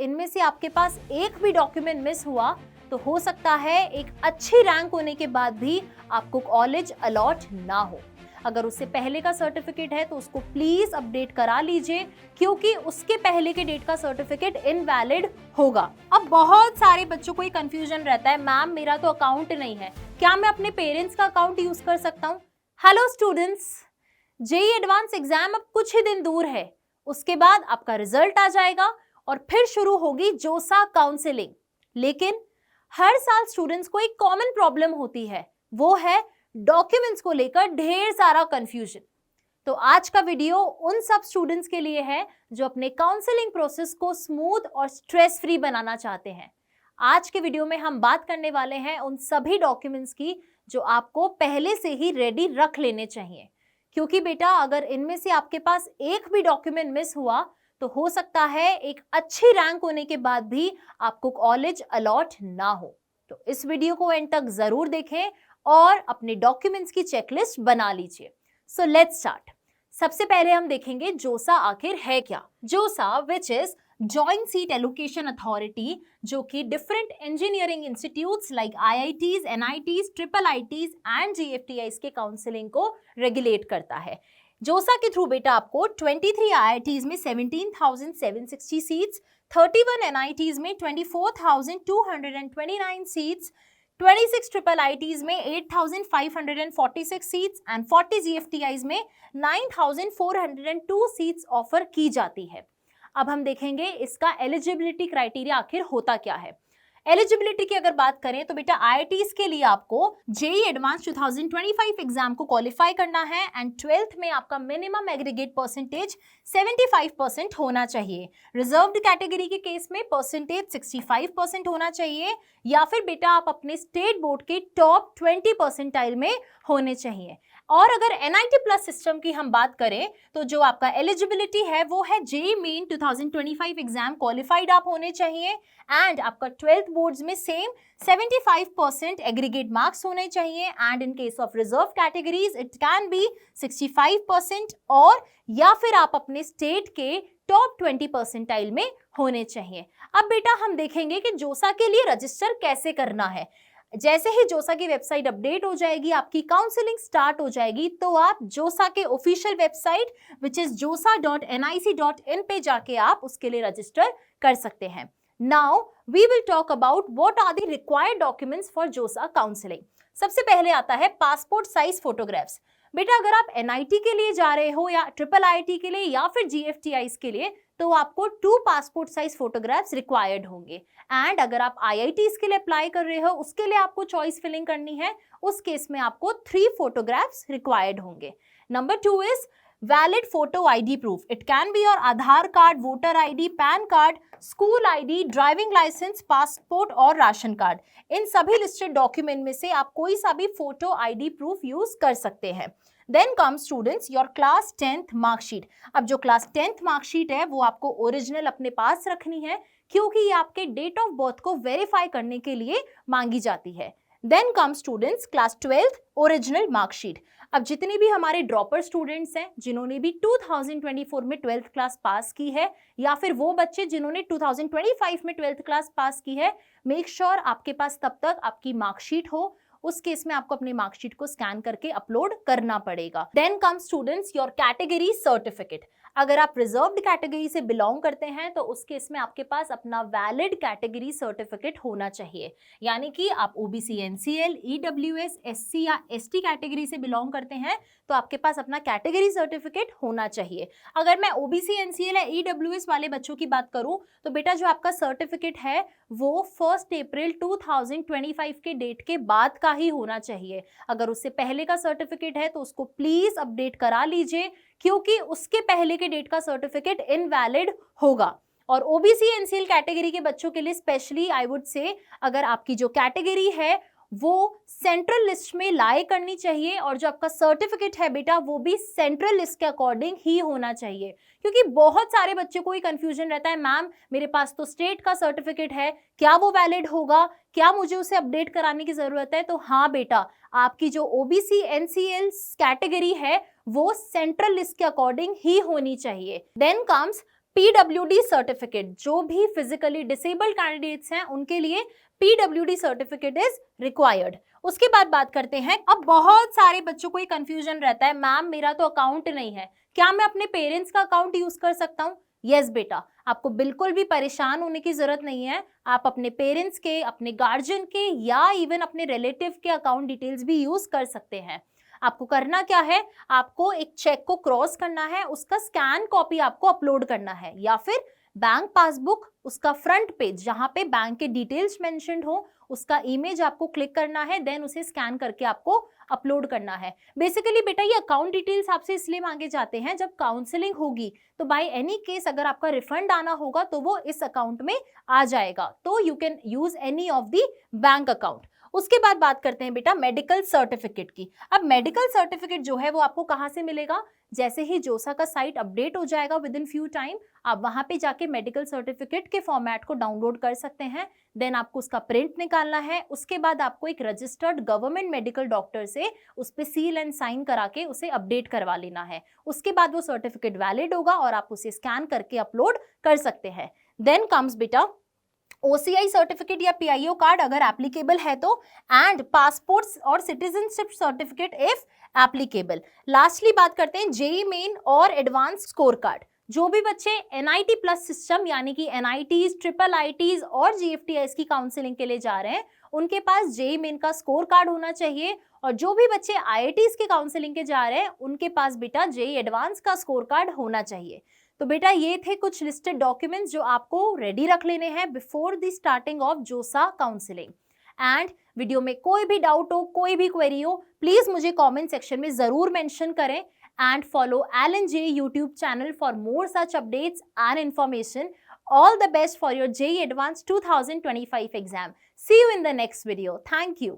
इनमें से आपके पास एक भी डॉक्यूमेंट मिस हुआ तो हो सकता है एक अच्छी रैंक होने के बाद भी आपको कॉलेज अलॉट ना हो। अगर उससे पहले का सर्टिफिकेट है तो उसको प्लीज अपडेट करा लीजिए, क्योंकि उसके पहले के डेट का सर्टिफिकेट इनवैलिड होगा। अब बहुत सारे बच्चों को ये कंफ्यूजन रहता है, मैम मेरा तो अकाउंट नहीं है, क्या मैं अपने पेरेंट्स का अकाउंट यूज कर सकता हूँ? Hello students, JEE advance exam अब कुछ ही दिन दूर है, उसके बाद आपका रिजल्ट आ जाएगा और फिर शुरू होगी जोसा काउंसलिंग। लेकिन हर साल स्टूडेंट्स को एक कॉमन प्रॉब्लम होती है, वो है डॉक्यूमेंट्स को लेकर ढेर सारा कंफ्यूजन। तो आज का वीडियो उन सब स्टूडेंट्स के लिए है जो अपने काउंसलिंग प्रोसेस को स्मूथ और स्ट्रेस फ्री बनाना चाहते हैं। आज के वीडियो में हम बात करने वाले हैं उन सभी डॉक्यूमेंट्स की जो आपको पहले से ही रेडी रख लेने चाहिए, क्योंकि बेटा अगर इनमें से आपके पास एक भी डॉक्यूमेंट मिस हुआ तो हो सकता है एक अच्छी रैंक होने के बाद भी आपको कॉलेज अलॉट ना हो। तो इस वीडियो को एंड तक जरूर देखें और अपने डॉक्यूमेंट्स की चेकलिस्ट बना लीजिए। So let's start. सबसे पहले हम देखेंगे जोसा आखिर है क्या। जोसा which is joint seat allocation authority, जो कि different engineering institutes like IITs, NITs, IIITs and GFTIs के काउंसलिंग को रेगुलेट करता है। जोसा के थ्रू बेटा आपको 23 IITs में 17,760 सीट्स, 31 NITs में 24,229 सीट्स, 26 IIITs में 8,546 सीट्स एंड 40 GFTIs में 9,402 सीट्स ऑफर की जाती है। अब हम देखेंगे इसका एलिजिबिलिटी क्राइटेरिया आखिर होता क्या है। एलिजिबिलिटी की अगर बात करें तो बेटा IITs के लिए आपको जेईई एडवांस 2025 एग्जाम को क्वालिफाई करना है एंड 12th में आपका मिनिमम एग्रीगेट परसेंटेज 75% होना चाहिए। रिजर्व्ड कैटेगरी के केस में परसेंटेज 65% होना चाहिए, या फिर बेटा आप अपने स्टेट बोर्ड के टॉप 20 परसेंटाइल में होने चाहिए। और अगर NIT प्लस सिस्टम की हम बात करें तो जो आपका एलिजिबिलिटी है वो है जेईई मेन 2025 एग्जाम क्वालिफाइड आप होने चाहिए एंड आपका 12th बोर्ड्स में सेम 75% एग्रीगेट मार्क्स होने चाहिए and in case of reserve categories it can B 65% और या फिर आप अपने स्टेट के टॉप 20 परसेंटाइल में होने चाहिए। अब बेटा हम देखेंगे कि जोसा के लिए रजिस्टर कैसे करना है। जैसे ही जोसा की वेबसाइट अपडेट हो जाएगी, आपकी काउंसलिंग स्टार्ट हो जाएगी, तो आप जोसा के official website which is josa.nic.in पे जाके आप उसके लिए रजिस्टर कर सकते हैं। Now we will talk about what are the required documents for JoSAA counselling. सबसे पहले आता है पासपोर्ट साइज फोटोग्राफ्स। बेटा अगर आप NIT के लिए जा रहे हो या IIIT के लिए या फिर GFTIs के लिए तो आपको 2 पासपोर्ट साइज फोटोग्राफ्स रिक्वायर्ड होंगे एंड अगर आप IITs के लिए अप्लाई कर रहे हो उसके लिए आपको चॉइस फिलिंग करनी है, उस केस में आपको 3 फोटोग्राफ्स रिक्वायर्ड होंगे। Number 2 is valid photo ID proof. It can be your Aadhaar card, voter ID, PAN card, school ID, driving licence, passport और राशन कार्ड। इन सभी लिस्टेड डॉक्यूमेंट में से आप कोई सा भी फोटो ID प्रूफ यूज कर सकते हैं। Then come students your class 10th marksheet. अब जो क्लास 10th मार्कशीट है वो आपको ओरिजिनल अपने पास रखनी है, क्योंकि ये आपके डेट ऑफ बर्थ को वेरीफाई करने के लिए मांगी जाती है। Then come students class 12th original marksheet. अब जितने भी हमारे ड्रॉपर स्टूडेंट्स हैं जिन्होंने भी 2024 में 12th क्लास पास की है या फिर वो बच्चे जिन्होंने 2025 में 12th क्लास पास की है, मेक श्योर आपके पास तब तक आपकी मार्कशीट हो। उस केस में आपको अपने मार्कशीट को स्कैन करके अपलोड करना पड़ेगा। Then come students your category certificate. अगर आप रिजर्व्ड कैटेगरी से बिलोंग करते हैं तो उस केस में आपके पास अपना वैलिड कैटेगरी सर्टिफिकेट होना चाहिए, यानी कि आप OBC NCL, EWS, SC या ST कैटेगरी से बिलोंग करते हैं तो आपके पास अपना कैटेगरी सर्टिफिकेट होना चाहिए। अगर मैं OBC NCL या EWS वाले बच्चों की बात करूं तो बेटा जो आपका सर्टिफिकेट है वो 1 अप्रैल 2025 के डेट के बाद का ही होना चाहिए। अगर उससे पहले का सर्टिफिकेट है तो उसको प्लीज अपडेट करा लीजिए, क्योंकि उसके पहले के डेट का सर्टिफिकेट इनवैलिड होगा। और OBC NCL कैटेगरी के बच्चों के लिए स्पेशली आई वुड से अगर आपकी जो कैटेगरी है वो सेंट्रल लिस्ट में लाई करनी चाहिए और जो आपका सर्टिफिकेट है बेटा वो भी सेंट्रल लिस्ट के अकॉर्डिंग ही होना चाहिए, क्योंकि बहुत सारे बच्चों को ही कंफ्यूजन रहता है, मैम मेरे पास तो स्टेट का सर्टिफिकेट है, क्या वो वैलिड होगा, क्या मुझे उसे अपडेट कराने की जरूरत है? तो हाँ बेटा, आपकी जो OBC NCL कैटेगरी है वो सेंट्रल लिस्ट के अकॉर्डिंग ही होनी चाहिए। देन कम्स PWD सर्टिफिकेट, जो भी फिजिकली डिसेबल्ड कैंडिडेट्स हैं उनके लिए PWD सर्टिफिकेट इज रिक्वायर्ड। उसके बाद बात करते हैं, अब बहुत सारे बच्चों को ये कंफ्यूजन रहता है, मैम मेरा तो अकाउंट नहीं है, क्या मैं अपने पेरेंट्स का अकाउंट यूज कर सकता हूँ? यस बेटा, आपको बिल्कुल भी परेशान होने की जरूरत नहीं है। आप अपने पेरेंट्स के, अपने गार्जियन के या इवन अपने रिलेटिव के अकाउंट डिटेल्स भी यूज कर सकते हैं। आपको करना क्या है, आपको एक चेक को क्रॉस करना है, उसका स्कैन कॉपी आपको अपलोड करना है, या फिर बैंक पासबुक उसका फ्रंट पेज जहां पे बैंक के डिटेल्स मेंशन्ड हो उसका इमेज आपको क्लिक करना है, देन उसे स्कैन करके आपको अपलोड करना है। बेसिकली बेटा ये अकाउंट डिटेल्स आपसे इसलिए मांगे जाते हैं, जब काउंसलिंग होगी तो बाय एनी केस अगर आपका रिफंड आना होगा तो वो इस अकाउंट में आ जाएगा, तो you can use any of the bank account. उसके बाद बात करते हैं बेटा मेडिकल सर्टिफिकेट की। अब मेडिकल सर्टिफिकेट जो है वो आपको कहाँ से मिलेगा? जैसे ही जोसा का साइट अपडेट हो जाएगा विद इन फ्यू टाइम, आप वहां पे जाके मेडिकल सर्टिफिकेट के फॉर्मेट को डाउनलोड कर सकते हैं। देन आपको उसका प्रिंट निकालना है, उसके बाद आपको एक रजिस्टर्ड गवर्नमेंट मेडिकल डॉक्टर से उस पे सील एंड साइन करा के उसे अपडेट करवा लेना है। उसके बाद वो सर्टिफिकेट वैलिड होगा और आप उसे स्कैन करके अपलोड कर सकते हैं। देन कम्स बेटा OCI सर्टिफिकेट या PIO कार्ड अगर एप्लीकेबल है तो, एंड पासपोर्ट और citizenship certificate if applicable. Lastly बात करते हैं जेईई मेन और एडवांस स्कोर कार्ड। जो भी बच्चे NIT प्लस सिस्टम यानी कि NITs, ट्रिपल IITs और GFTIs की काउंसलिंग के लिए जा रहे हैं उनके पास जेईई मेन का स्कोर कार्ड होना चाहिए, और जो भी बच्चे IITs की काउंसलिंग के जा रहे हैं उनके पास बेटा जेईई एडवांस का स्कोर कार्ड होना चाहिए। तो बेटा ये थे कुछ लिस्टेड डॉक्यूमेंट्स जो आपको रेडी रख लेने हैं बिफोर द स्टार्टिंग ऑफ जोसा काउंसलिंग। एंड वीडियो में कोई भी डाउट हो, कोई भी क्वेरी हो, प्लीज मुझे कमेंट सेक्शन में जरूर मेंशन करें। And follow LNJ YouTube channel for more such updates and information. All the best for your JEE Advanced 2025 exam. See you in the next video. Thank you.